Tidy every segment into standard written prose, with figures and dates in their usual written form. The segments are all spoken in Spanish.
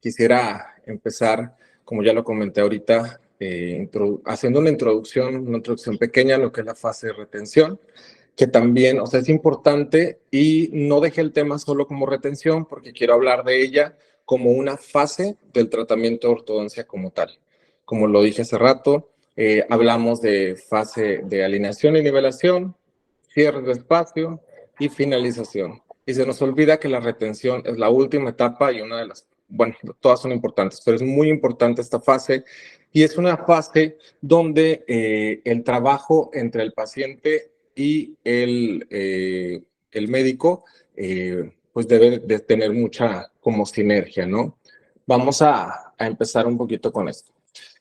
quisiera empezar, como ya lo comenté ahorita, haciendo una introducción pequeña a lo que es la fase de retención, que también, o sea, es importante y no dejé el tema solo como retención porque quiero hablar de ella como una fase del tratamiento de ortodoncia como tal. Como lo dije hace rato, hablamos de fase de alineación y nivelación, cierre de espacio y finalización. Y se nos olvida que la retención es la última etapa y una de las, bueno, todas son importantes, pero es muy importante esta fase y es una fase donde el trabajo entre el paciente y el médico pues debe de tener mucha como sinergia, ¿no? Vamos a empezar un poquito con esto.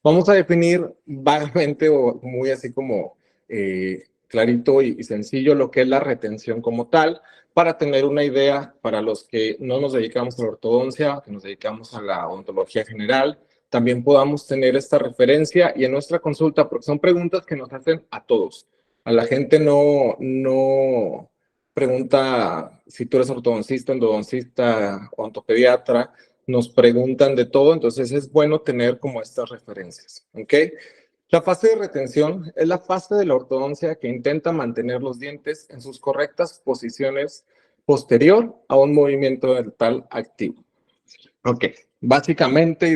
Vamos a definir vagamente o muy así como clarito y sencillo lo que es la retención como tal, para tener una idea para los que no nos dedicamos a la ortodoncia, que nos dedicamos a la odontología general, también podamos tener esta referencia y en nuestra consulta, porque son preguntas que nos hacen a todos. A la gente no pregunta si tú eres ortodoncista, endodoncista, odontopediatra, nos preguntan de todo, entonces es bueno tener como estas referencias, ¿ok? La fase de retención es la fase de la ortodoncia que intenta mantener los dientes en sus correctas posiciones posterior a un movimiento dental activo. Ok, básicamente y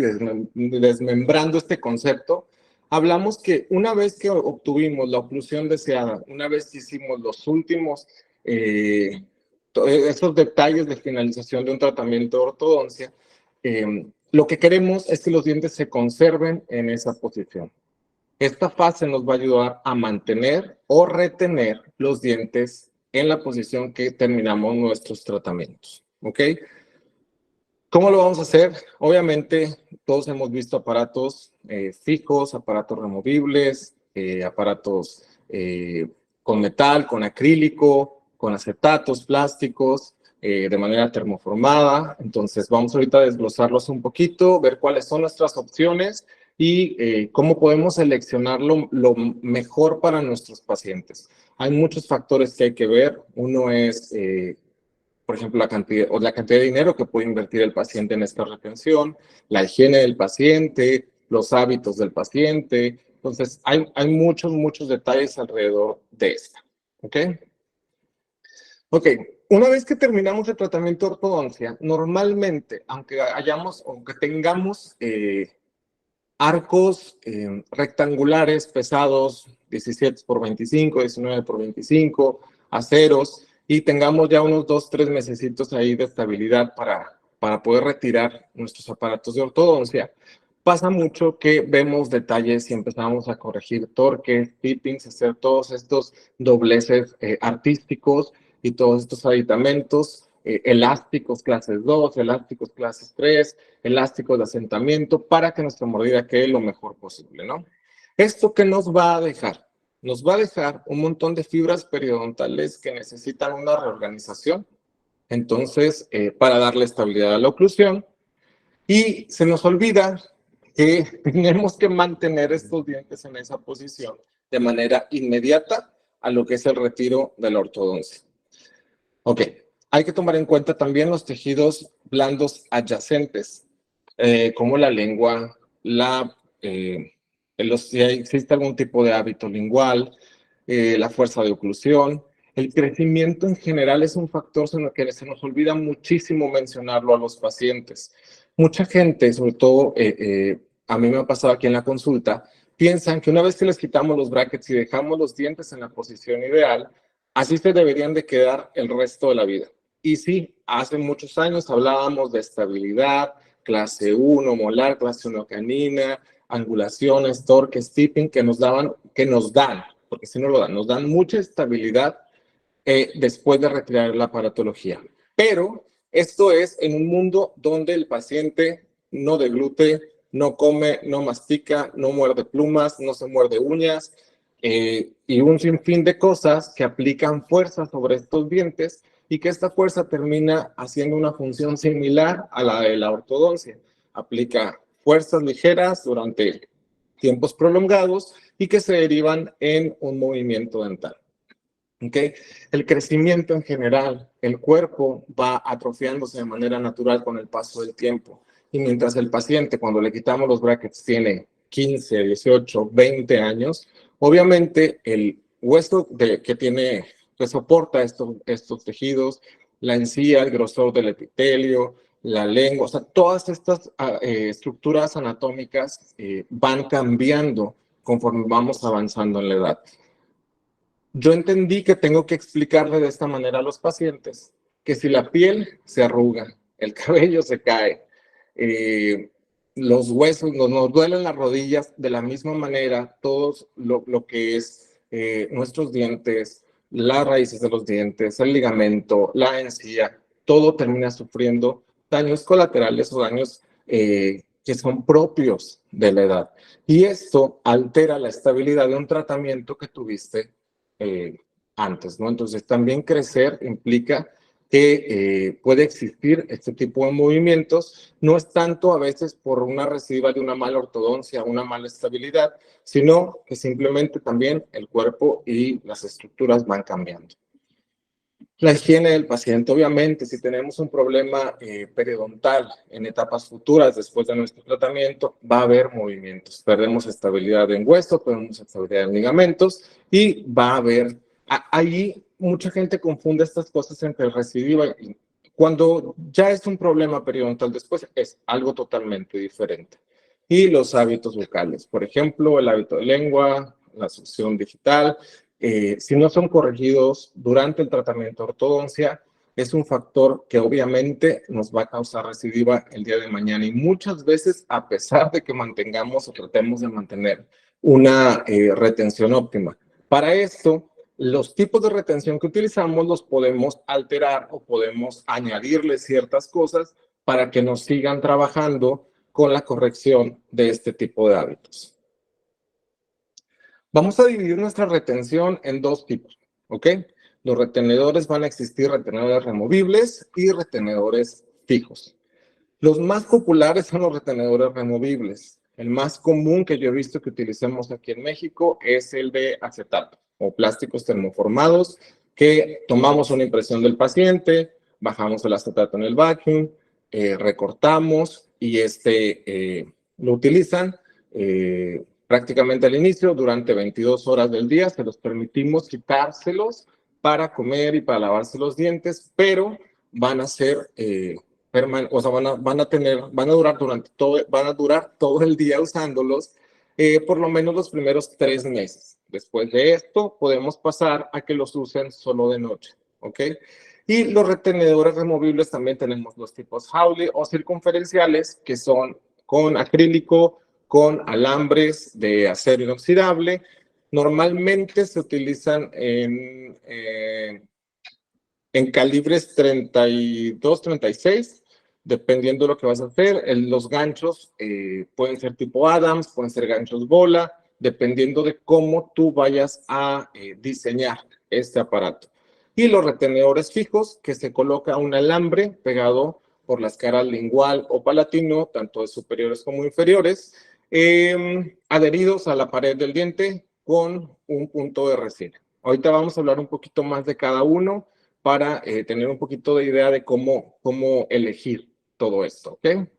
desmembrando este concepto, hablamos que una vez que obtuvimos la oclusión deseada, una vez que hicimos los últimos, esos detalles de finalización de un tratamiento de ortodoncia, lo que queremos es que los dientes se conserven en esa posición. Esta fase nos va a ayudar a mantener o retener los dientes en la posición que terminamos nuestros tratamientos, ¿ok? ¿Cómo lo vamos a hacer? Obviamente, todos hemos visto aparatos fijos, aparatos removibles, aparatos con metal, con acrílico, con acetatos, plásticos, de manera termoformada. Entonces, vamos ahorita a desglosarlos un poquito, ver cuáles son nuestras opciones y cómo podemos seleccionar lo mejor para nuestros pacientes. Hay muchos factores que hay que ver. Uno es por ejemplo, la cantidad de dinero que puede invertir el paciente en esta retención, la higiene del paciente, los hábitos del paciente. Entonces, hay muchos detalles alrededor de esta. ¿Ok? Ok, una vez que terminamos el tratamiento de ortodoncia, normalmente, aunque tengamos arcos rectangulares pesados, 17 por 25, 19 por 25, aceros, y tengamos ya unos 2-3 mesecitos ahí de estabilidad para poder retirar nuestros aparatos de ortodoncia. Pasa mucho que vemos detalles y empezamos a corregir torques, tippings, hacer todos estos dobleces artísticos y todos estos aditamentos, elásticos clases 2, elásticos clases 3, elásticos de asentamiento para que nuestra mordida quede lo mejor posible, ¿no? ¿Esto qué nos va a dejar? Nos va a dejar un montón de fibras periodontales que necesitan una reorganización, entonces, para darle estabilidad a la oclusión, y se nos olvida que tenemos que mantener estos dientes en esa posición de manera inmediata a lo que es el retiro de la ortodoncia. Ok, hay que tomar en cuenta también los tejidos blandos adyacentes, como la lengua, si existe algún tipo de hábito lingual, la fuerza de oclusión. El crecimiento en general es un factor en el que se nos olvida muchísimo mencionarlo a los pacientes. Mucha gente, sobre todo a mí me ha pasado aquí en la consulta, piensan que una vez que les quitamos los brackets y dejamos los dientes en la posición ideal, así se deberían de quedar el resto de la vida. Y sí, hace muchos años hablábamos de estabilidad, clase 1 molar, clase 1 canina, angulaciones, torques, tipping, que nos dan, porque si no lo dan, nos dan mucha estabilidad después de retirar la aparatología. Pero esto es en un mundo donde el paciente no deglute, no come, no mastica, no muerde plumas, no se muerde uñas, y un sinfín de cosas que aplican fuerza sobre estos dientes y que esta fuerza termina haciendo una función similar a la de la ortodoncia. Aplica fuerzas ligeras durante tiempos prolongados y que se derivan en un movimiento dental. ¿Okay? El crecimiento en general, el cuerpo va atrofiándose de manera natural con el paso del tiempo. Y mientras el paciente, cuando le quitamos los brackets, tiene 15, 18, 20 años, obviamente el hueso que tiene, que soporta estos tejidos, la encía, el grosor del epitelio, la lengua, o sea, todas estas estructuras anatómicas van cambiando conforme vamos avanzando en la edad. Yo entendí que tengo que explicarle de esta manera a los pacientes que si la piel se arruga, el cabello se cae, eh, los huesos nos duelen las rodillas de la misma manera, todos lo que es nuestros dientes, las raíces de los dientes, el ligamento, la encía, todo termina sufriendo daños colaterales o daños que son propios de la edad. Y esto altera la estabilidad de un tratamiento que tuviste antes, ¿no? Entonces, también crecer implica que puede existir este tipo de movimientos, no es tanto a veces por una recidiva de una mala ortodoncia, una mala estabilidad, sino que simplemente también el cuerpo y las estructuras van cambiando. La higiene del paciente, obviamente, si tenemos un problema periodontal en etapas futuras después de nuestro tratamiento, va a haber movimientos. Perdemos estabilidad en hueso, perdemos estabilidad en ligamentos y va a haber, ahí mucha gente confunde estas cosas entre recidiva y cuando ya es un problema periodontal después es algo totalmente diferente. Y los hábitos bucales, por ejemplo, el hábito de lengua, la succión digital, si no son corregidos durante el tratamiento de ortodoncia, es un factor que obviamente nos va a causar recidiva el día de mañana y muchas veces a pesar de que mantengamos o tratemos de mantener una retención óptima. Para esto, los tipos de retención que utilizamos los podemos alterar o podemos añadirle ciertas cosas para que nos sigan trabajando con la corrección de este tipo de hábitos. Vamos a dividir nuestra retención en dos tipos, ¿ok? Los retenedores van a existir retenedores removibles y retenedores fijos. Los más populares son los retenedores removibles. El más común que yo he visto que utilicemos aquí en México es el de acetato o plásticos termoformados que tomamos una impresión del paciente, bajamos el acetato en el vacuum, recortamos y lo utilizan prácticamente al inicio, durante 22 horas del día, se los permitimos quitárselos para comer y para lavarse los dientes, pero van a ser, o sea, van a durar van a durar todo el día usándolos, por lo menos los primeros 3 meses. Después de esto, podemos pasar a que los usen solo de noche, ¿ok? Y los retenedores removibles también tenemos los tipos Hawley o circunferenciales, que son con acrílico, con alambres de acero inoxidable. Normalmente se utilizan en calibres 32, 36, dependiendo de lo que vas a hacer. Los ganchos pueden ser tipo Adams, pueden ser ganchos bola, dependiendo de cómo tú vayas a diseñar este aparato. Y los retenedores fijos, que se coloca un alambre pegado por las caras lingual o palatino, tanto de superiores como inferiores, adheridos a la pared del diente con un punto de resina. Ahorita vamos a hablar un poquito más de cada uno para tener un poquito de idea de cómo elegir todo esto, ¿ok?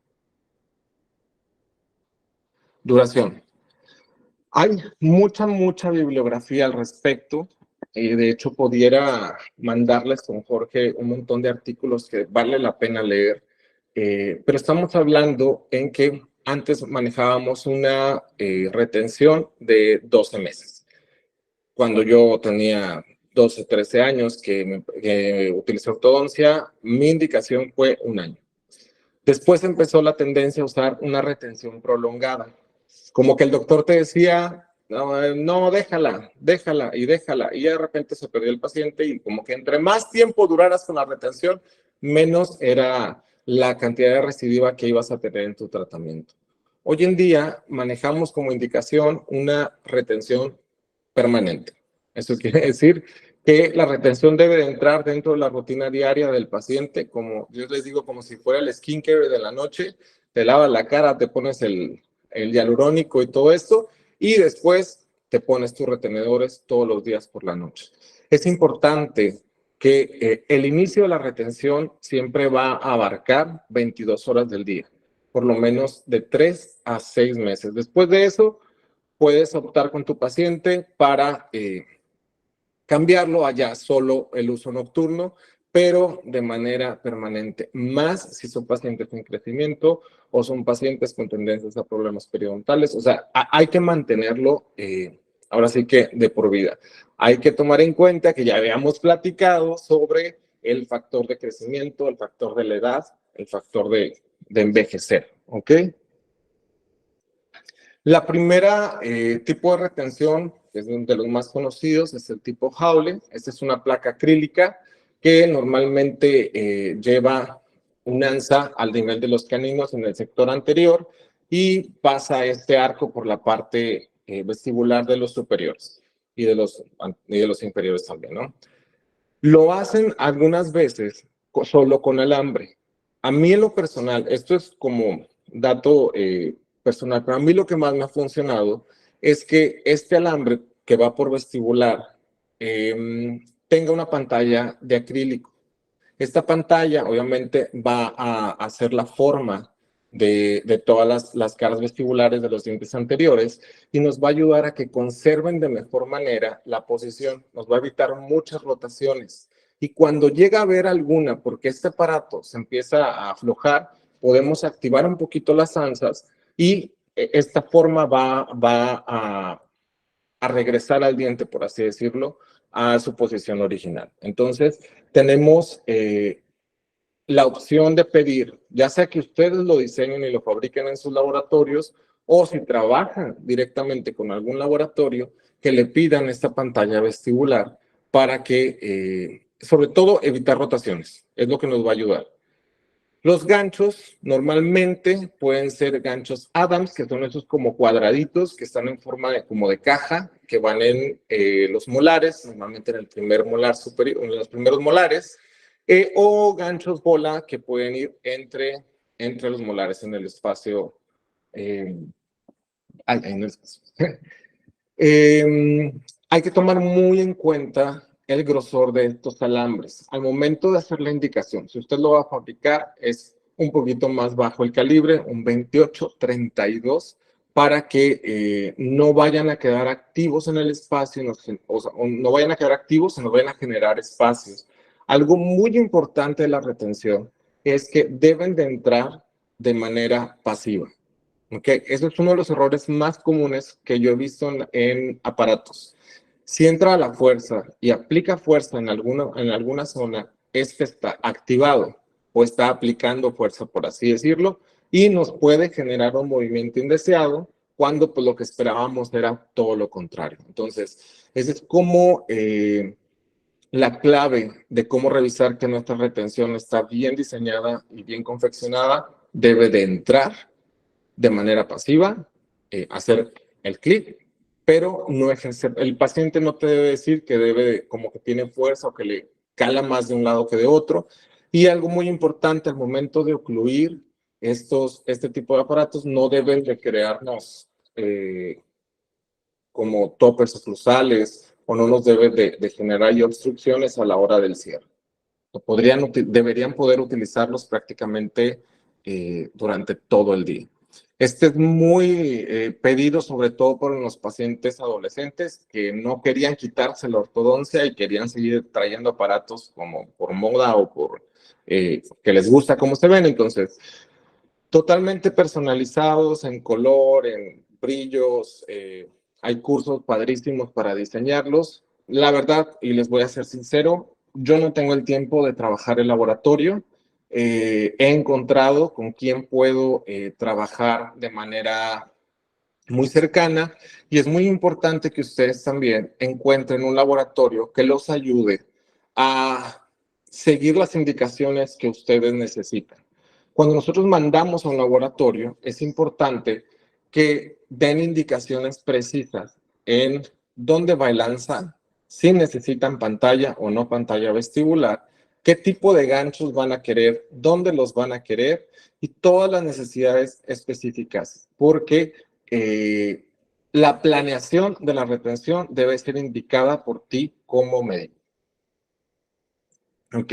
Duración. Hay mucha bibliografía al respecto. De hecho, pudiera mandarles con Jorge un montón de artículos que vale la pena leer. Pero estamos hablando en que antes manejábamos una retención de 12 meses. Cuando yo tenía 12, 13 años que utilicé ortodoncia, mi indicación fue 1 año. Después empezó la tendencia a usar una retención prolongada. Como que el doctor te decía, no, déjala, y de repente se perdió el paciente y como que entre más tiempo duraras con la retención, menos era la cantidad de recidiva que ibas a tener en tu tratamiento. Hoy en día manejamos como indicación una retención permanente. Eso quiere decir que la retención debe de entrar dentro de la rutina diaria del paciente, como yo les digo, como si fuera el skincare de la noche, te lavas la cara, te pones el hialurónico y todo esto, y después te pones tus retenedores todos los días por la noche. Es importante que el inicio de la retención siempre va a abarcar 22 horas del día. por lo menos de 3 a 6 meses. Después de eso, puedes optar con tu paciente para cambiarlo a ya solo el uso nocturno, pero de manera permanente, más si son pacientes en crecimiento o son pacientes con tendencias a problemas periodontales. O sea, hay que mantenerlo, ahora sí que de por vida. Hay que tomar en cuenta que ya habíamos platicado sobre el factor de crecimiento, el factor de la edad, el factor de envejecer, ¿ok? La primera tipo de retención, que es de los más conocidos, es el tipo Hawley. Esta es una placa acrílica que normalmente lleva un ansa al nivel de los caninos en el sector anterior y pasa este arco por la parte vestibular de los superiores y de los inferiores también, ¿no? Lo hacen algunas veces solo con alambre. A mí en lo personal, esto es como dato personal, pero a mí lo que más me ha funcionado es que este alambre que va por vestibular tenga una pantalla de acrílico. Esta pantalla obviamente va a hacer la forma de todas las caras vestibulares de los dientes anteriores y nos va a ayudar a que conserven de mejor manera la posición, nos va a evitar muchas rotaciones. Y cuando llega a haber alguna, porque este aparato se empieza a aflojar, podemos activar un poquito las ansas y esta forma va a regresar al diente, por así decirlo, a su posición original. Entonces, tenemos la opción de pedir, ya sea que ustedes lo diseñen y lo fabriquen en sus laboratorios, o si trabajan directamente con algún laboratorio, que le pidan esta pantalla vestibular para que, sobre todo, evitar rotaciones. Es lo que nos va a ayudar. Los ganchos normalmente pueden ser ganchos Adams, que son esos como cuadraditos que están en forma de, como de caja, que van en los molares, normalmente en el primer molar superior, en los primeros molares, o ganchos bola que pueden ir entre los molares en el espacio. En el espacio. Hay que tomar muy en cuenta el grosor de estos alambres. Al momento de hacer la indicación, si usted lo va a fabricar, es un poquito más bajo el calibre, un 28-32, para que no vayan a quedar activos en el espacio, no vayan a quedar activos, sino vayan a generar espacios. Algo muy importante de la retención es que deben de entrar de manera pasiva. Okay. Eso es uno de los errores más comunes que yo he visto en aparatos. Si entra a la fuerza y aplica fuerza en alguna zona, este está activado o está aplicando fuerza, por así decirlo, y nos puede generar un movimiento indeseado cuando pues, lo que esperábamos era todo lo contrario. Entonces, esa es como la clave de cómo revisar que nuestra retención está bien diseñada y bien confeccionada. Debe de entrar de manera pasiva, hacer el clic, pero no ejercer. El paciente no te debe decir que debe, como que tiene fuerza o que le cala más de un lado que de otro. Y algo muy importante, al momento de ocluir este tipo de aparatos, no deben de crearnos como toppers oclusales o no nos debe de generar obstrucciones a la hora del cierre. Deberían poder utilizarlos prácticamente durante todo el día. Este es muy pedido sobre todo por los pacientes adolescentes que no querían quitarse la ortodoncia y querían seguir trayendo aparatos como por moda o por que les gusta cómo se ven. Entonces, totalmente personalizados en color, en brillos. Hay cursos padrísimos para diseñarlos. La verdad, y les voy a ser sincero, yo no tengo el tiempo de trabajar en laboratorio. He encontrado con quién puedo trabajar de manera muy cercana y es muy importante que ustedes también encuentren un laboratorio que los ayude a seguir las indicaciones que ustedes necesitan. Cuando nosotros mandamos a un laboratorio, es importante que den indicaciones precisas en dónde va el ANSA, si necesitan pantalla o no pantalla vestibular, qué tipo de ganchos van a querer, dónde los van a querer y todas las necesidades específicas, porque la planeación de la retención debe ser indicada por ti como médico. Ok.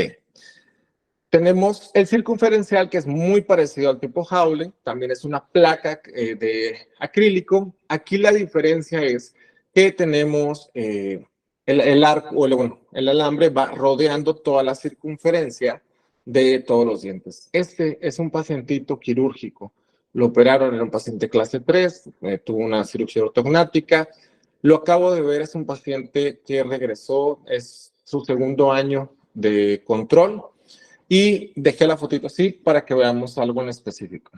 Tenemos el circunferencial, que es muy parecido al tipo Howley, también es una placa de acrílico. Aquí la diferencia es que tenemos el arco, bueno, el alambre va rodeando toda la circunferencia de todos los dientes. Este es un pacientito quirúrgico. Lo operaron, era un paciente clase 3, tuvo una cirugía ortognática. Lo acabo de ver, es un paciente que regresó, es su segundo año de control. Y dejé la fotito así para que veamos algo en específico.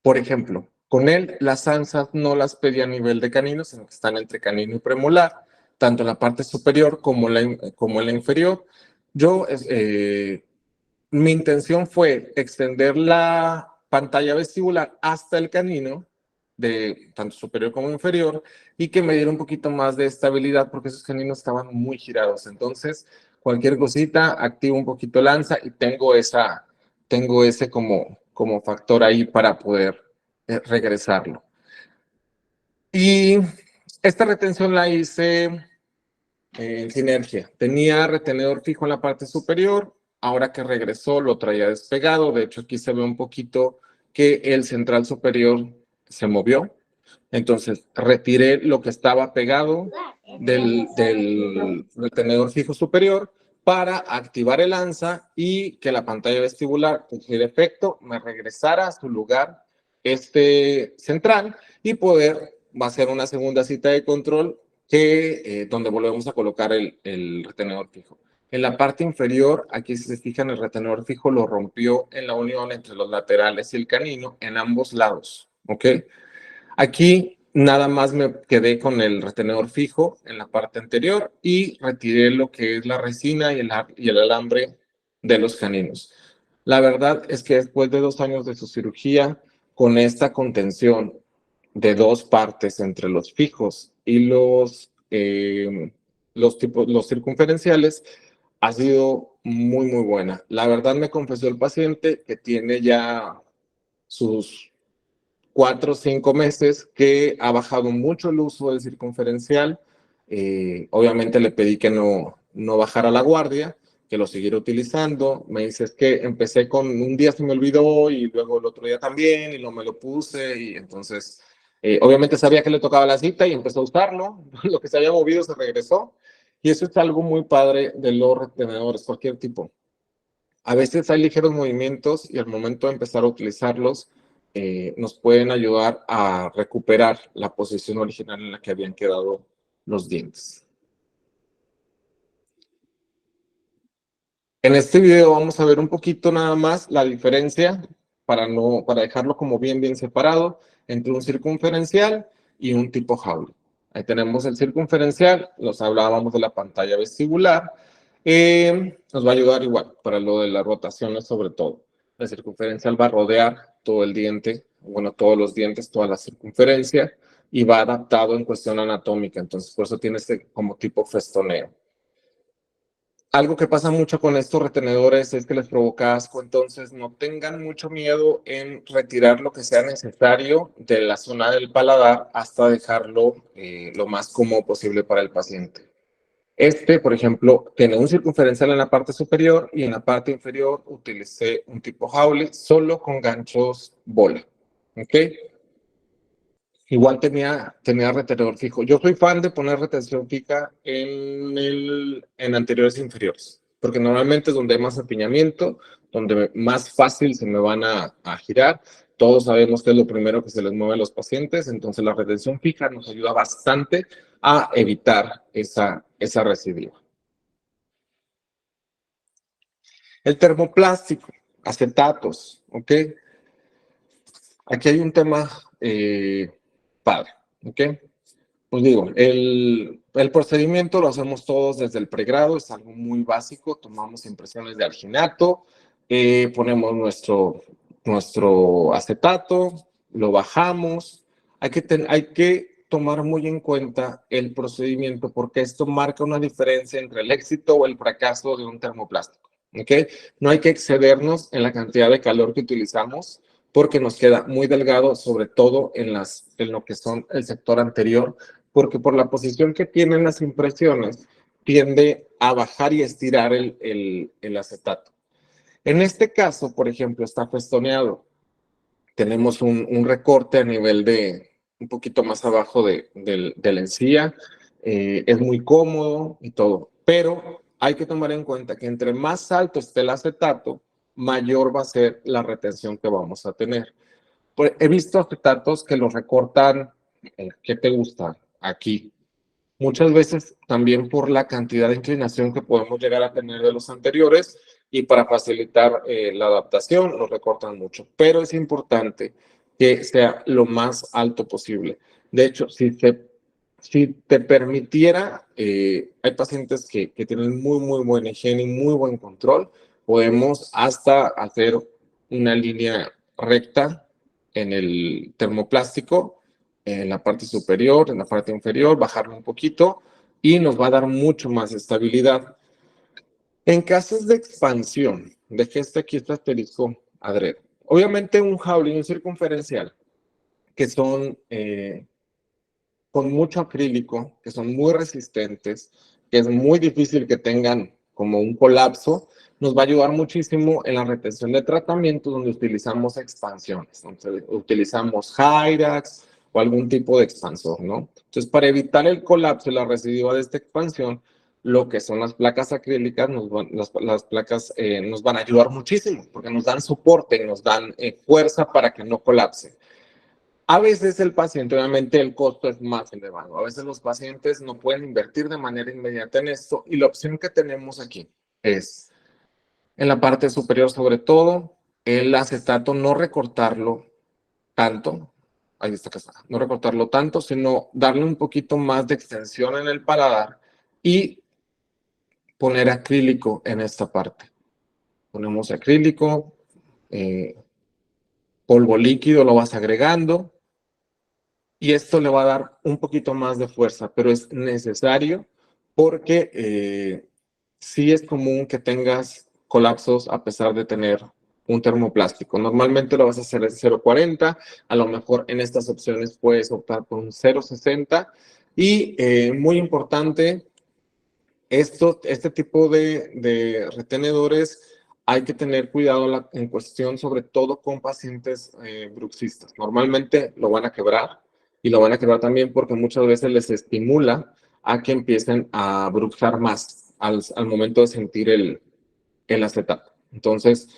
Por ejemplo, con él las ansias no las pedí a nivel de canino, sino que están entre canino y premolar, tanto en la parte superior como en la inferior. Mi intención fue extender la pantalla vestibular hasta el canino, de tanto superior como inferior, y que me diera un poquito más de estabilidad, porque esos caninos estaban muy girados. Entonces, cualquier cosita, activo un poquito lanza y tengo ese como factor ahí para poder regresarlo. Y esta retención la hice en sinergia. Tenía retenedor fijo en la parte superior. Ahora que regresó lo traía despegado. De hecho, aquí se ve un poquito que el central superior se movió. Entonces, retiré lo que estaba pegado del retenedor fijo superior para activar el ANSA y que la pantalla vestibular, por su defecto, me regresara a su lugar central y poder hacer una segunda cita de control donde volvemos a colocar el retenedor fijo. En la parte inferior, aquí si se fijan, el retenedor fijo lo rompió en la unión entre los laterales y el canino en ambos lados, ¿ok? Aquí nada más me quedé con el retenedor fijo en la parte anterior y retiré lo que es la resina y el alambre de los caninos. La verdad es que después de 2 años de su cirugía, con esta contención de 2 partes entre los fijos y los circunferenciales, ha sido muy, muy buena. La verdad me confesó el paciente que tiene ya sus 4 o 5 meses que ha bajado mucho el uso del circunferencial. Obviamente le pedí que no bajara la guardia, que lo siguiera utilizando. Me dice, es que empecé con un día se me olvidó y luego el otro día también y no me lo puse y entonces obviamente sabía que le tocaba la cita y empezó a usarlo. Lo que se había movido se regresó y eso es algo muy padre de los retenedores, cualquier tipo. A veces hay ligeros movimientos y al momento de empezar a utilizarlos nos pueden ayudar a recuperar la posición original en la que habían quedado los dientes. En este video vamos a ver un poquito nada más la diferencia para dejarlo como bien separado entre un circunferencial y un tipo Howley. Ahí tenemos el circunferencial, nos hablábamos de la pantalla vestibular. Nos va a ayudar igual para lo de las rotaciones sobre todo. El circunferencial va a rodear todo el diente, bueno, todos los dientes, toda la circunferencia y va adaptado en cuestión anatómica. Entonces, por eso tiene este como tipo festoneo. Algo que pasa mucho con estos retenedores es que les provoca asco, entonces no tengan mucho miedo en retirar lo que sea necesario de la zona del paladar hasta dejarlo lo más cómodo posible para el paciente. Por ejemplo, tiene un circunferencial en la parte superior y en la parte inferior utilicé un tipo Howley solo con ganchos bola, ¿ok? Igual tenía retenedor fijo. Yo soy fan de poner retención fija en anteriores e inferiores, porque normalmente es donde hay más apiñamiento, donde más fácil se me van a girar. Todos sabemos que es lo primero que se les mueve a los pacientes, entonces la retención fija nos ayuda bastante a evitar esa recidiva. El termoplástico, acetatos, ¿ok? Aquí hay un tema padre, ¿ok? Pues digo, el procedimiento lo hacemos todos desde el pregrado, es algo muy básico, tomamos impresiones de alginato, ponemos nuestro acetato, lo bajamos, hay que tomar muy en cuenta el procedimiento porque esto marca una diferencia entre el éxito o el fracaso de un termoplástico, ¿ok? No hay que excedernos en la cantidad de calor que utilizamos porque nos queda muy delgado, sobre todo en lo que son el sector anterior, porque por la posición que tienen las impresiones, tiende a bajar y estirar el acetato. En este caso, por ejemplo, está festoneado. Tenemos un recorte a nivel de un poquito más abajo de la encía. Es muy cómodo y todo, pero hay que tomar en cuenta que entre más alto esté el acetato, mayor va a ser la retención que vamos a tener. Pues, he visto acetatos que los recortan, ¿qué te gusta? Aquí. Muchas veces también por la cantidad de inclinación que podemos llegar a tener de los anteriores y para facilitar la adaptación, los recortan mucho. Pero es importante que sea lo más alto posible. De hecho, si te permitiera, hay pacientes que tienen muy buena higiene y muy buen control, podemos hasta hacer una línea recta en el termoplástico en la parte superior, en la parte inferior, bajarlo un poquito y nos va a dar mucho más estabilidad. En casos de expansión, dejé aquí este asterisco adrede. Obviamente un Howling y un circunferencial, que son con mucho acrílico, que son muy resistentes, que es muy difícil que tengan como un colapso, nos va a ayudar muchísimo en la retención de tratamiento donde utilizamos expansiones. Entonces, utilizamos Hyrax o algún tipo de expansor, ¿no? Entonces, para evitar el colapso y la residuo de esta expansión, lo que son las placas acrílicas, las placas nos van a ayudar muchísimo porque nos dan soporte, nos dan fuerza para que no colapse. A veces el paciente, obviamente el costo es más elevado. A veces los pacientes no pueden invertir de manera inmediata en esto y la opción que tenemos aquí es en la parte superior sobre todo el acetato no recortarlo tanto, ahí está que está, no recortarlo tanto, sino darle un poquito más de extensión en el paladar y poner acrílico en esta parte. Ponemos acrílico, polvo líquido lo vas agregando y esto le va a dar un poquito más de fuerza, pero es necesario porque sí es común que tengas colapsos a pesar de tener un termoplástico. Normalmente lo vas a hacer en 0,40, a lo mejor en estas opciones puedes optar por un 0,60 y muy importante, este tipo de retenedores hay que tener cuidado en cuestión, sobre todo con pacientes bruxistas. Normalmente lo van a quebrar y lo van a quebrar también porque muchas veces les estimula a que empiecen a bruxar más al momento de sentir el acetato. Entonces,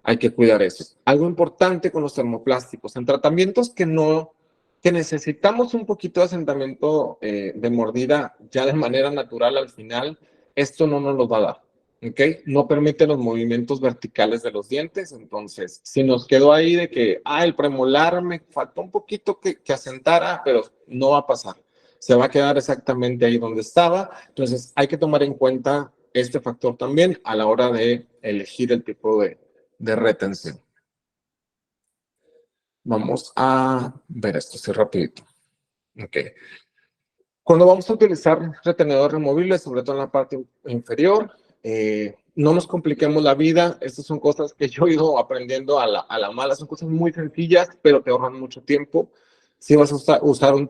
hay que cuidar eso. Algo importante con los termoplásticos, en tratamientos que necesitamos un poquito de asentamiento de mordida ya de manera natural al final, esto no nos lo va a dar, ¿ok? No permite los movimientos verticales de los dientes, entonces, si nos quedó ahí de que, el premolar me faltó un poquito que asentara, pero no va a pasar. Se va a quedar exactamente ahí donde estaba, entonces hay que tomar en cuenta este factor también a la hora de elegir el tipo de retención. Vamos a ver esto así rapidito. Ok. Cuando vamos a utilizar retenedores removibles, sobre todo en la parte inferior, no nos compliquemos la vida. Estas son cosas que yo he ido aprendiendo a la mala. Son cosas muy sencillas, pero te ahorran mucho tiempo. Si vas a usar un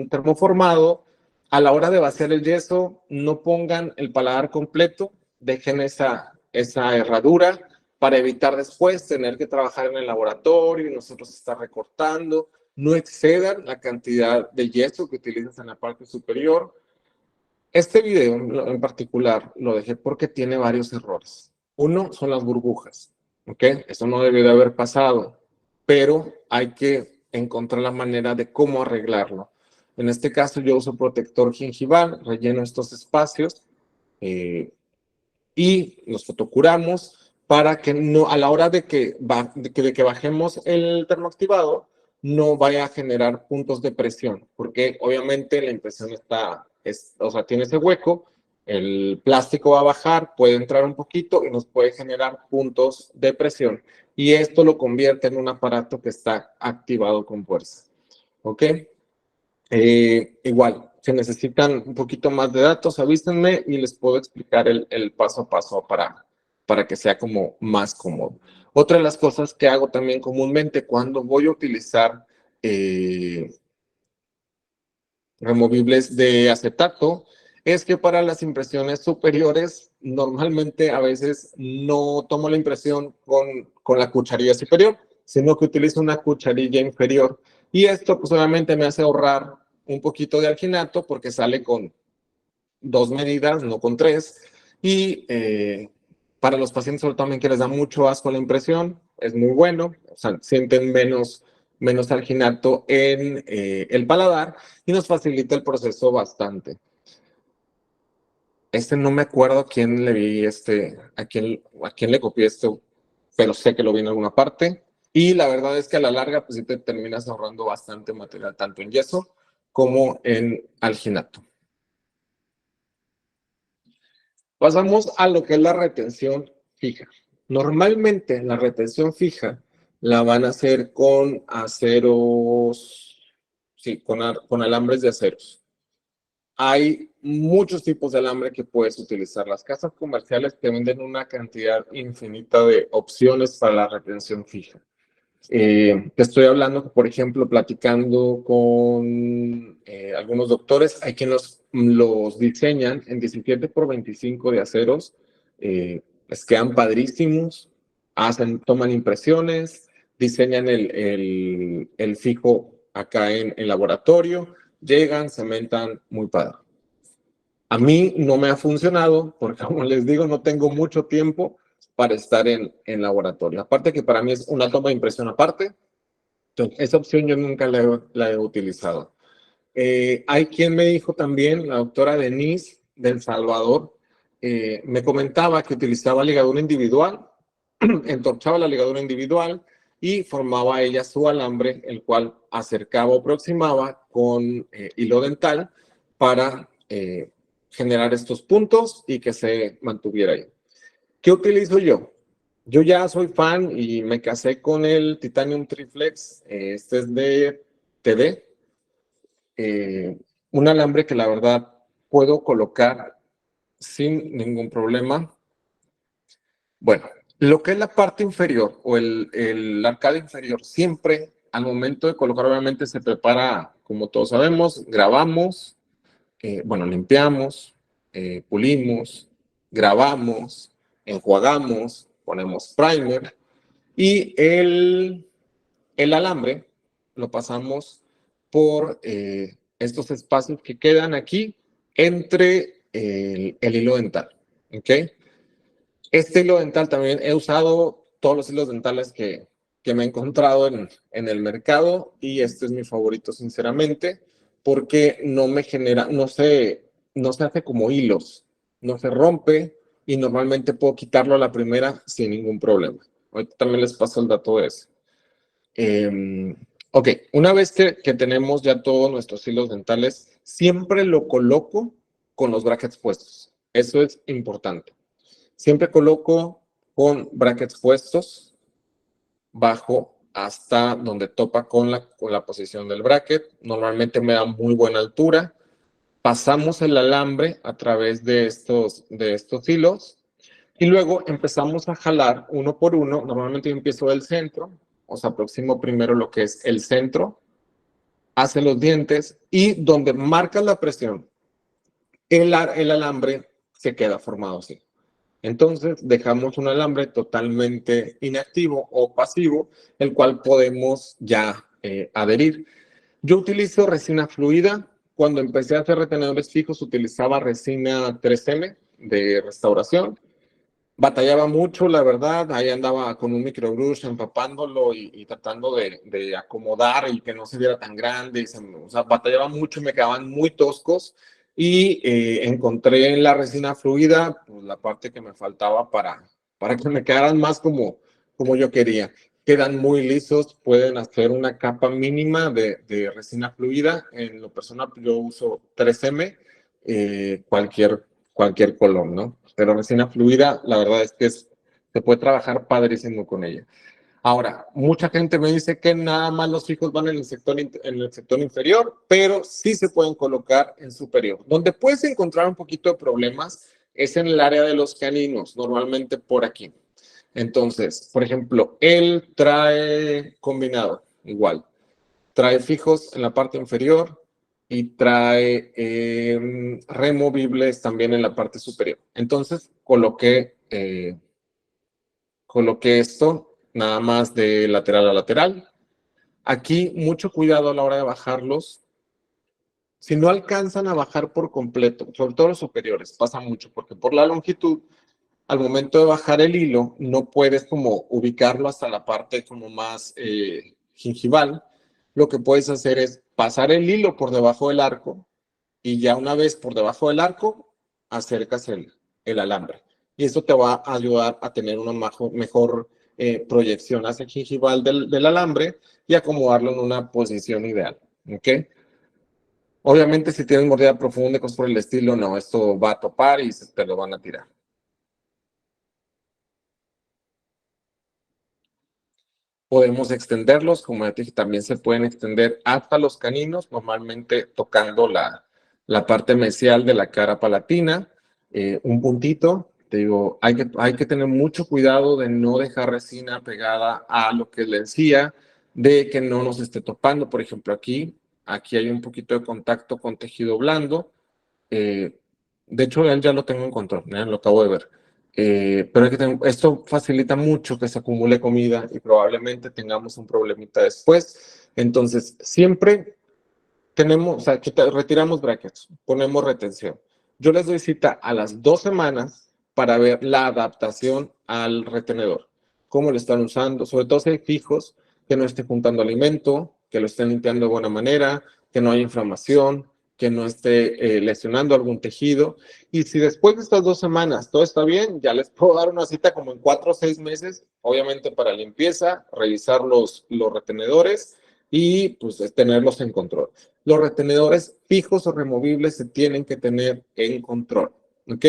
termoformado, a la hora de vaciar el yeso, no pongan el paladar completo, dejen esa herradura para evitar después tener que trabajar en el laboratorio y nosotros estar recortando. No excedan la cantidad de yeso que utilizas en la parte superior. Este video en particular lo dejé porque tiene varios errores. Uno son las burbujas, ¿ok? Eso no debió de haber pasado, pero hay que encontrar la manera de cómo arreglarlo. En este caso yo uso protector gingival, relleno estos espacios y los fotocuramos para que no, a la hora de que bajemos el termoactivado, no vaya a generar puntos de presión, porque obviamente la impresión o sea, tiene ese hueco, el plástico va a bajar, puede entrar un poquito y nos puede generar puntos de presión. Y esto lo convierte en un aparato que está activado con fuerza. ¿Ok? Igual, si necesitan un poquito más de datos, avísenme y les puedo explicar el paso a paso para que sea como más cómodo. Otra de las cosas que hago también comúnmente cuando voy a utilizar removibles de acetato es que para las impresiones superiores, normalmente a veces no tomo la impresión con la cucharilla superior, sino que utilizo una cucharilla inferior. Y esto pues obviamente me hace ahorrar un poquito de alginato porque sale con 2 medidas, no con 3. Y para los pacientes sobre todo también que les da mucho asco la impresión, es muy bueno, o sea, sienten menos alginato en el paladar y nos facilita el proceso bastante. No me acuerdo a quién le vi a quién le copié esto, pero sé que lo vi en alguna parte. Y la verdad es que a la larga, pues sí te terminas ahorrando bastante material, tanto en yeso como en alginato. Pasamos a lo que es la retención fija. Normalmente la retención fija la van a hacer con aceros, sí, con alambres de aceros. Hay muchos tipos de alambre que puedes utilizar. Las casas comerciales te venden una cantidad infinita de opciones para la retención fija. Te estoy hablando, por ejemplo, platicando con algunos doctores, hay quienes los diseñan en 17x25 de aceros, les quedan padrísimos, toman impresiones, diseñan el fijo acá en laboratorio, llegan, cementan, muy padre. A mí no me ha funcionado porque, como les digo, no tengo mucho tiempo para estar en laboratorio. Aparte que para mí es una toma de impresión aparte, entonces esa opción yo nunca la he utilizado. Hay quien me dijo también, la doctora Denise del Salvador, me comentaba que utilizaba ligadura individual, entorchaba la ligadura individual y formaba ella su alambre, el cual acercaba o aproximaba con hilo dental para generar estos puntos y que se mantuviera ahí. ¿Qué utilizo yo? Yo ya soy fan y me casé con el Titanium Triflex. Este es de TD. Un alambre que la verdad puedo colocar sin ningún problema. Bueno, lo que es la parte inferior o el arcade inferior, siempre al momento de colocar, obviamente se prepara, como todos sabemos, grabamos, bueno, limpiamos, pulimos, grabamos, enjuagamos, ponemos primer y el alambre lo pasamos por estos espacios que quedan aquí entre el hilo dental. ¿Ok? Este hilo dental también he usado todos los hilos dentales que me he encontrado en el mercado y este es mi favorito, sinceramente, porque no me genera, no se hace como hilos, no se rompe y normalmente puedo quitarlo a la primera sin ningún problema. Ahorita también les paso el dato de eso. Ok, una vez que tenemos ya todos nuestros hilos dentales, siempre lo coloco con los brackets puestos. Eso es importante. Siempre coloco con brackets puestos, bajo hasta donde topa con la posición del bracket. Normalmente me da muy buena altura. Pasamos el alambre a través de estos hilos y luego empezamos a jalar uno por uno. Normalmente yo empiezo del centro, o sea, aproximo primero lo que es el centro, hacia los dientes y donde marca la presión, el alambre se queda formado así. Entonces dejamos un alambre totalmente inactivo o pasivo, el cual podemos ya adherir. Yo utilizo resina fluida. Cuando empecé a hacer retenedores fijos utilizaba resina 3M de restauración. Batallaba mucho, la verdad. Ahí andaba con un microbrush empapándolo y tratando de acomodar y que no se viera tan grande. O sea, batallaba mucho y me quedaban muy toscos. Y encontré en la resina fluida pues, la parte que me faltaba para que me quedaran más como yo quería. Quedan muy lisos, pueden hacer una capa mínima de resina fluida. En lo personal, yo uso 3M, cualquier color, ¿no? Pero resina fluida, la verdad es que se puede trabajar padrísimo con ella. Ahora, mucha gente me dice que nada más los fijos van en el sector inferior, pero sí se pueden colocar en superior. Donde puedes encontrar un poquito de problemas es en el área de los caninos, normalmente por aquí. Entonces, por ejemplo, él trae combinado, igual. Trae fijos en la parte inferior, y trae removibles también en la parte superior. Entonces coloqué esto nada más de lateral a lateral. Aquí mucho cuidado a la hora de bajarlos. Si no alcanzan a bajar por completo, sobre todo los superiores, pasa mucho, porque por la longitud, al momento de bajar el hilo, no puedes como ubicarlo hasta la parte como más gingival. Lo que puedes hacer es pasar el hilo por debajo del arco y ya una vez por debajo del arco, acercas el alambre. Y eso te va a ayudar a tener una mejor proyección hacia el gingival del alambre y acomodarlo en una posición ideal. ¿Ok? Obviamente, si tienes mordida profunda y cosas por el estilo, no, esto va a topar y te lo van a tirar. Podemos extenderlos, como ya te dije, también se pueden extender hasta los caninos, normalmente tocando la parte mesial de la cara palatina, un puntito. Te digo, hay que tener mucho cuidado de no dejar resina pegada a lo que es la encía, de que no nos esté topando. Por ejemplo, aquí hay un poquito de contacto con tejido blando. Eh, de hecho, él ya lo tengo en control, lo acabo de ver. Pero esto facilita mucho que se acumule comida y probablemente tengamos un problemita después. Entonces, siempre tenemos, o sea, retiramos brackets, ponemos retención. Yo les doy cita a las 2 semanas para ver la adaptación al retenedor. Cómo lo están usando, sobre todo si hay fijos, que no estén juntando alimento, que lo estén limpiando de buena manera, que no haya inflamación, que no esté lesionando algún tejido. Y si después de estas 2 semanas todo está bien, ya les puedo dar una cita como en 4 o 6 meses, obviamente para limpieza, revisar los retenedores y pues tenerlos en control. Los retenedores fijos o removibles se tienen que tener en control, ¿ok?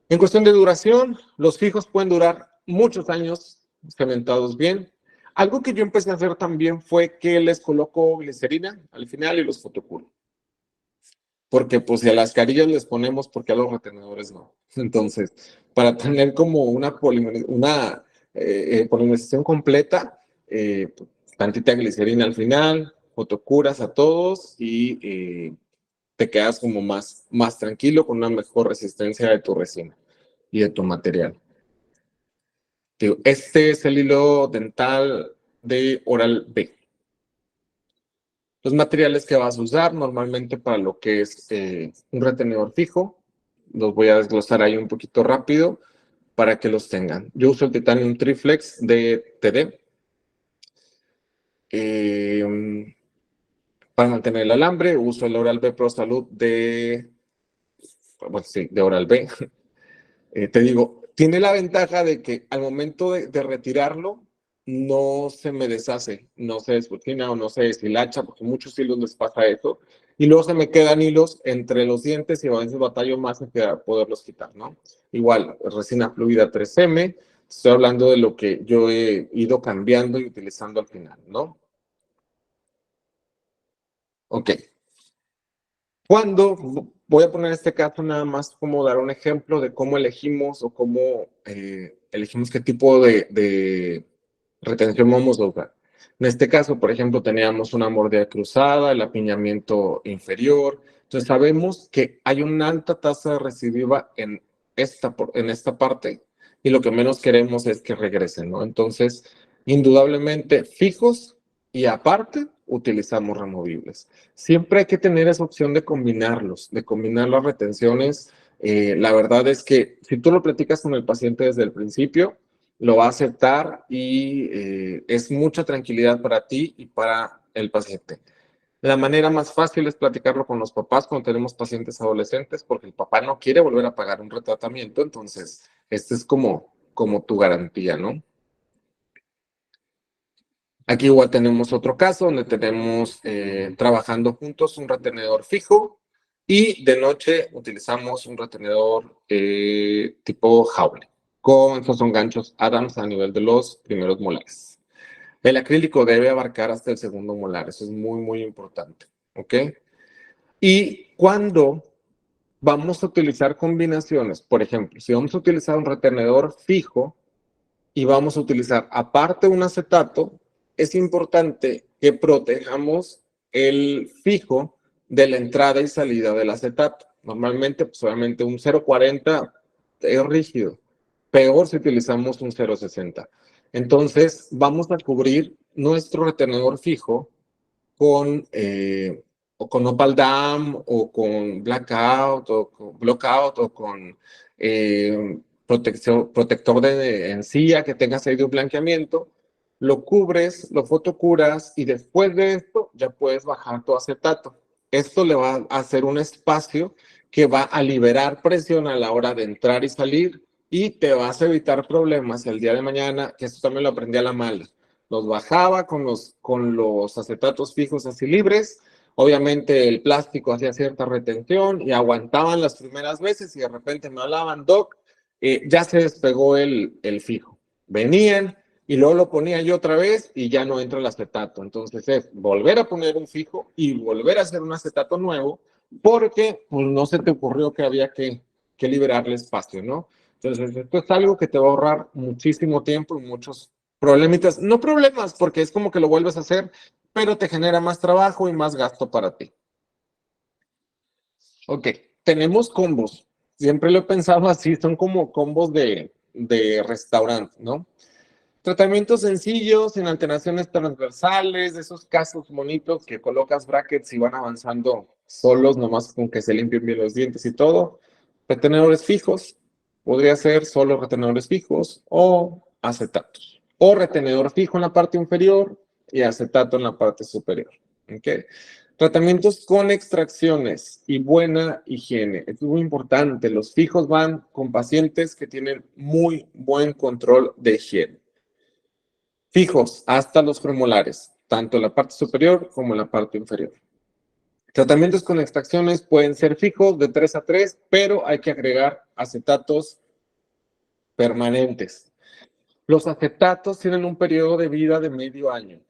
En cuestión de duración, los fijos pueden durar muchos años cementados bien. Algo que yo empecé a hacer también fue que les coloco glicerina al final y los fotocuro. Porque pues si a las carillas les ponemos, porque a los retenedores no. Entonces, para tener como una polimerización completa, tantita glicerina al final, fotocuras a todos y te quedas como más tranquilo con una mejor resistencia de tu resina y de tu material. Este es el hilo dental de Oral-B. Los materiales que vas a usar normalmente para lo que es un retenedor fijo, los voy a desglosar ahí un poquito rápido para que los tengan. Yo uso el Titanium Triflex de TD. Para mantener el alambre, uso el Oral-B Pro Salud de Oral-B. Te digo, tiene la ventaja de que al momento de retirarlo, no se me deshace, no se desbotina o no se deshilacha, porque muchos hilos les pasa eso. Y luego se me quedan hilos entre los dientes y a veces batallo más en poderlos quitar, ¿no? Igual, resina fluida 3M, estoy hablando de lo que yo he ido cambiando y utilizando al final, ¿no? Ok. Cuando voy a poner este caso nada más como dar un ejemplo de cómo elegimos o cómo elegimos qué tipo de retención vamos a usar. En este caso, por ejemplo, teníamos una mordida cruzada, el apiñamiento inferior. Entonces sabemos que hay una alta tasa de recidiva en esta parte y lo que menos queremos es que regresen, ¿no? Entonces, indudablemente fijos y aparte utilizamos removibles. Siempre hay que tener esa opción de combinarlos, de combinar las retenciones. La verdad es que si tú lo platicas con el paciente desde el principio, lo va a aceptar y es mucha tranquilidad para ti y para el paciente. La manera más fácil es platicarlo con los papás cuando tenemos pacientes adolescentes, porque el papá no quiere volver a pagar un retratamiento, entonces este es como tu garantía, ¿no? Aquí igual tenemos otro caso donde tenemos trabajando juntos un retenedor fijo y de noche utilizamos un retenedor tipo jaule. Estos son ganchos Adams a nivel de los primeros molares. El acrílico debe abarcar hasta el segundo molar, eso es muy, muy importante, ¿ok? Y cuando vamos a utilizar combinaciones, por ejemplo, si vamos a utilizar un retenedor fijo, y vamos a utilizar aparte un acetato, es importante que protejamos el fijo de la entrada y salida del acetato. Normalmente, pues obviamente un 0,40 es rígido. Peor si utilizamos un 0,60. Entonces, vamos a cubrir nuestro retenedor fijo con, o con Opal Dam, o con Blackout, o con Blockout, o con protector de encía que tenga ahí de blanqueamiento. Lo cubres, lo fotocuras y después de esto ya puedes bajar tu acetato. Esto le va a hacer un espacio que va a liberar presión a la hora de entrar y salir y te vas a evitar problemas el día de mañana, que esto también lo aprendí a la mala. Los bajaba con los acetatos fijos así libres. Obviamente el plástico hacía cierta retención y aguantaban las primeras veces y de repente me hablaban, Doc, ya se despegó el fijo. Venían y luego lo ponía yo otra vez y ya no entra el acetato. Entonces es volver a poner un fijo y volver a hacer un acetato nuevo porque pues, no se te ocurrió que había que liberarle espacio, ¿no? Entonces esto es algo que te va a ahorrar muchísimo tiempo y muchos problemitas, no problemas, porque es como que lo vuelves a hacer, pero te genera más trabajo y más gasto para ti. Ok, tenemos combos. Siempre lo he pensado así, son como combos de restaurante, ¿no? Tratamientos sencillos, sin alteraciones transversales, de esos casos bonitos que colocas brackets y van avanzando solos, nomás con que se limpien bien los dientes y todo. Retenedores fijos, podría ser solo retenedores fijos o acetatos. O retenedor fijo en la parte inferior y acetato en la parte superior. ¿Okay? Tratamientos con extracciones y buena higiene. Es muy importante. Los fijos van con pacientes que tienen muy buen control de higiene. Fijos hasta los premolares, tanto en la parte superior como en la parte inferior. Tratamientos con extracciones pueden ser fijos de 3 a 3, pero hay que agregar acetatos permanentes. Los acetatos tienen un periodo de vida de medio año.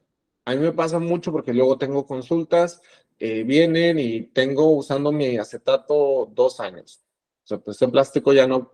A mí me pasa mucho porque luego tengo consultas, vienen y tengo usando mi acetato 2 años. O sea, pues el plástico ya no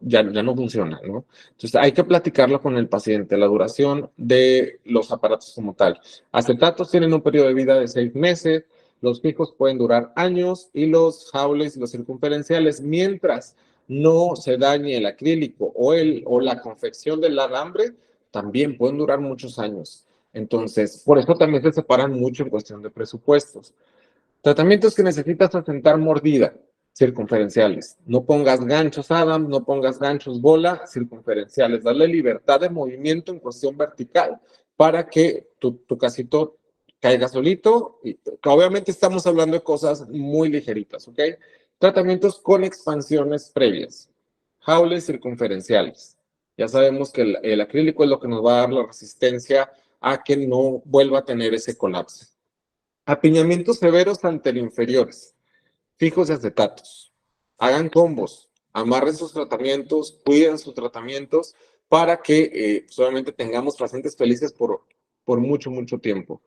funciona, ¿no? Entonces hay que platicarlo con el paciente, la duración de los aparatos como tal. Acetatos tienen un periodo de vida de 6 meses, los fijos pueden durar años y los Howleys y los circunferenciales, mientras no se dañe el acrílico o la confección del alambre, también pueden durar muchos años. Entonces, por eso también se separan mucho en cuestión de presupuestos. Tratamientos que necesitas asentar mordida, circunferenciales. No pongas ganchos Adam, no pongas ganchos bola, circunferenciales. Darle libertad de movimiento en cuestión vertical para que tu casito caiga solito. Y, obviamente estamos hablando de cosas muy ligeritas, ¿ok? Tratamientos con expansiones previas. Jaules circunferenciales. Ya sabemos que el acrílico es lo que nos va a dar la resistencia a que no vuelva a tener ese colapso. Apiñamientos severos anteroinferiores, fijos y acetatos. Hagan combos, amarren sus tratamientos, cuiden sus tratamientos para que solamente tengamos pacientes felices por mucho, mucho tiempo.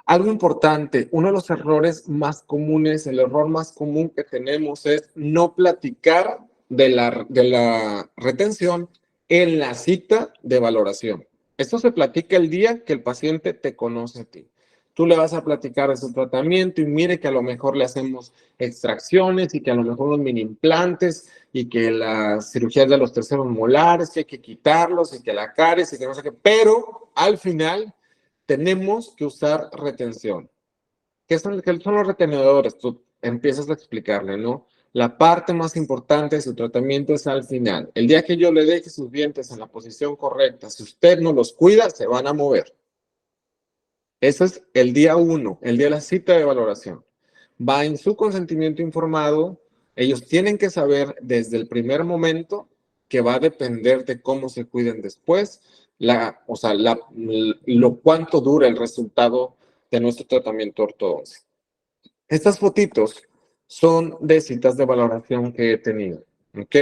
Algo importante, uno de los errores más comunes, el error más común que tenemos es no platicar de la retención en la cita de valoración. Esto se platica el día que el paciente te conoce a ti. Tú le vas a platicar de su tratamiento y mire que a lo mejor le hacemos extracciones y que a lo mejor los mini implantes y que las cirugías de los terceros molares, que hay que quitarlos y que la caries y que no sé qué, pero al final tenemos que usar retención. ¿Qué son los retenedores? Tú empiezas a explicarle, ¿no? La parte más importante de su tratamiento es al final. El día que yo le deje sus dientes en la posición correcta, si usted no los cuida, se van a mover. Ese es el día 1, el día de la cita de valoración. Va en su consentimiento informado. Ellos tienen que saber desde el primer momento que va a depender de cómo se cuiden después, lo cuánto dura el resultado de nuestro tratamiento ortodoncia. Estas fotitos son de citas de valoración que he tenido, ¿ok?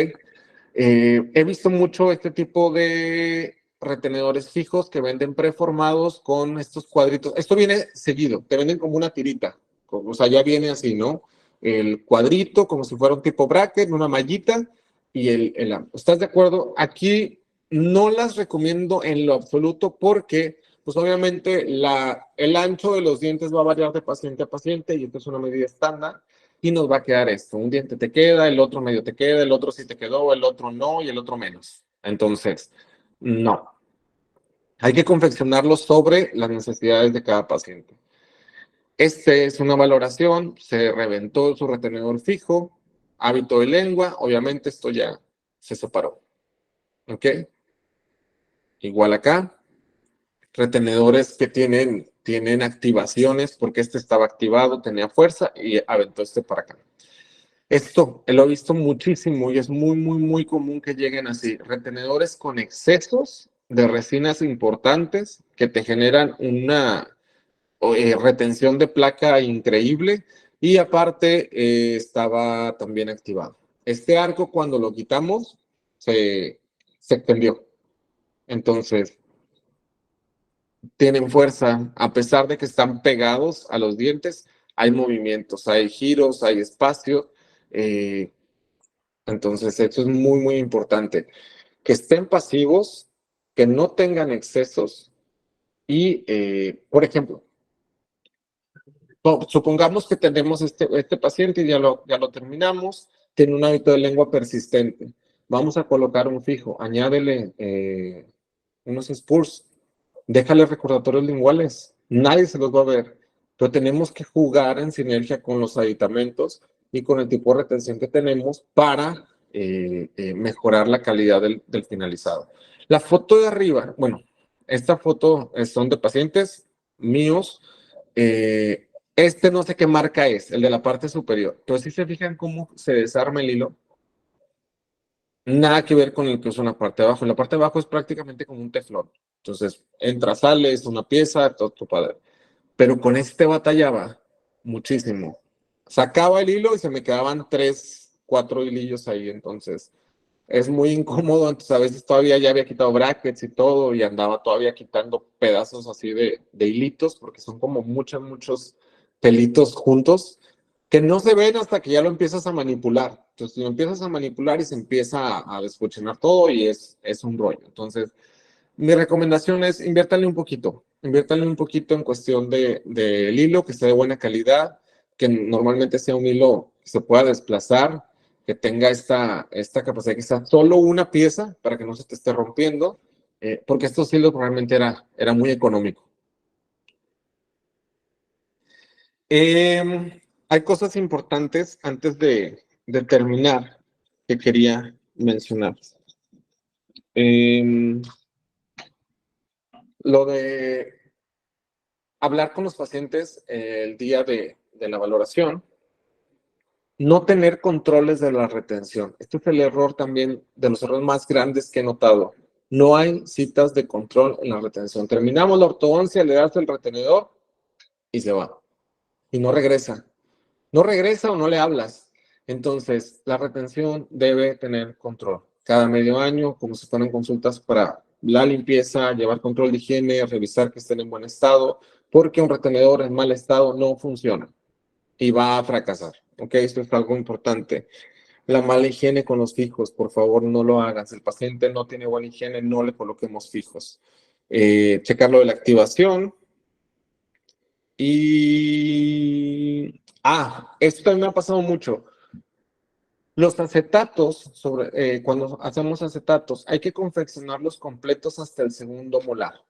He visto mucho este tipo de retenedores fijos que venden preformados con estos cuadritos. Esto viene seguido, te venden como una tirita, o sea, ya viene así, ¿no? El cuadrito, como si fuera un tipo bracket, una mallita y ¿estás de acuerdo? Aquí no las recomiendo en lo absoluto porque, pues obviamente, el ancho de los dientes va a variar de paciente a paciente y esto es una medida estándar. y nos va a quedar esto. Un diente te queda, el otro medio te queda, el otro sí te quedó, el otro no y el otro menos. Entonces, no. Hay que confeccionarlo sobre las necesidades de cada paciente. Este es una valoración, se reventó su retenedor fijo, hábito de lengua, obviamente esto ya se separó. ¿Ok? Igual acá, retenedores que tienen activaciones, porque este estaba activado, tenía fuerza y aventó este para acá. Esto lo he visto muchísimo y es muy, muy, muy común que lleguen así, retenedores con excesos de resinas importantes que te generan una retención de placa increíble y aparte estaba también activado. Este arco cuando lo quitamos se extendió. Entonces, tienen fuerza, a pesar de que están pegados a los dientes, hay movimientos, hay giros, hay espacio. Eh, entonces, eso es muy, muy importante. Que estén pasivos, que no tengan excesos y, por ejemplo, supongamos que tenemos este paciente y ya lo terminamos, tiene un hábito de lengua persistente. Vamos a colocar un fijo, añádele unos spurs, déjale recordatorios linguales, nadie se los va a ver, pero tenemos que jugar en sinergia con los aditamentos y con el tipo de retención que tenemos para mejorar la calidad del finalizado. La foto de arriba, bueno, esta foto son de pacientes míos, este no sé qué marca es, el de la parte superior, pero si se fijan cómo se desarma el hilo, nada que ver con el que usa en la parte de abajo. En la parte de abajo es prácticamente como un teflón. Entonces, entra, sale, es una pieza, todo tu padre. Pero con este batallaba muchísimo. Sacaba el hilo y se me quedaban 3, 4 hilillos ahí. Entonces, es muy incómodo. Entonces, a veces todavía ya había quitado brackets y todo y andaba todavía quitando pedazos así de hilitos porque son como muchos pelitos juntos que no se ven hasta que ya lo empiezas a manipular. Entonces, lo empiezas a manipular y se empieza a descochinar todo y es un rollo. Entonces, mi recomendación es inviértanle un poquito en cuestión del hilo, que sea de buena calidad, que normalmente sea un hilo que se pueda desplazar, que tenga esta capacidad, que sea solo una pieza para que no se te esté rompiendo, porque estos hilos realmente era muy económico. Hay cosas importantes antes de terminar que quería mencionar. Lo de hablar con los pacientes el día de la valoración, no tener controles de la retención. Este es el error también de los errores más grandes que he notado. No hay citas de control en la retención. Terminamos la ortodoncia, le das el retenedor y se va. Y no regresa. No regresa o no le hablas. Entonces, la retención debe tener control. Cada medio año, como se ponen consultas para la limpieza, llevar control de higiene, revisar que estén en buen estado, porque un retenedor en mal estado no funciona y va a fracasar. ¿Ok? Esto es algo importante. La mala higiene con los fijos, por favor, no lo hagas. El paciente no tiene buena higiene, no le coloquemos fijos. Checarlo de la activación. Y... esto también me ha pasado mucho. Los acetatos, cuando hacemos acetatos, hay que confeccionarlos completos hasta el segundo molar.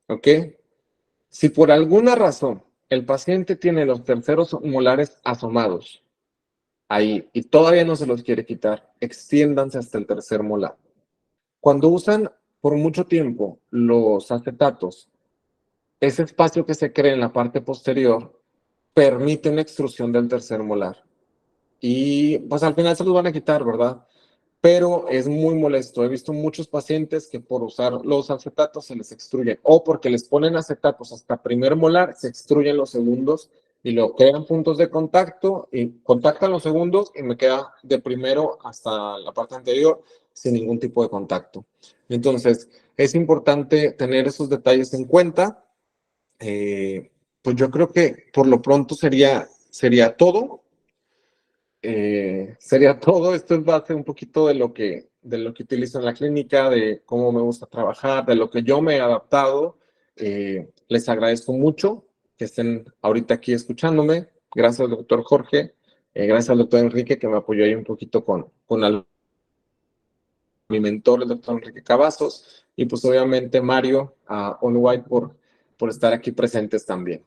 ¿Ok? Si por alguna razón el paciente tiene los terceros molares asomados ahí y todavía no se los quiere quitar, extiéndanse hasta el tercer molar. Cuando usan por mucho tiempo los acetatos, ese espacio que se crea en la parte posterior permite una extrusión del tercer molar. Y pues al final se los van a quitar, ¿verdad? Pero es muy molesto. He visto muchos pacientes que por usar los acetatos se les extruyen o porque les ponen acetatos hasta primer molar, se extruyen los segundos y lo crean puntos de contacto y contactan los segundos y me queda de primero hasta la parte anterior sin ningún tipo de contacto. Entonces, es importante tener esos detalles en cuenta. Pues yo creo que por lo pronto sería todo. Sería todo. Esto es base un poquito de lo que utilizo en la clínica, de cómo me gusta trabajar, de lo que yo me he adaptado. Les agradezco mucho que estén ahorita aquí escuchándome. Gracias, doctor Jorge. Gracias al doctor Enrique que me apoyó ahí un poquito mi mentor, el doctor Enrique Cavazos, y pues obviamente Mario, On White por estar aquí presentes también.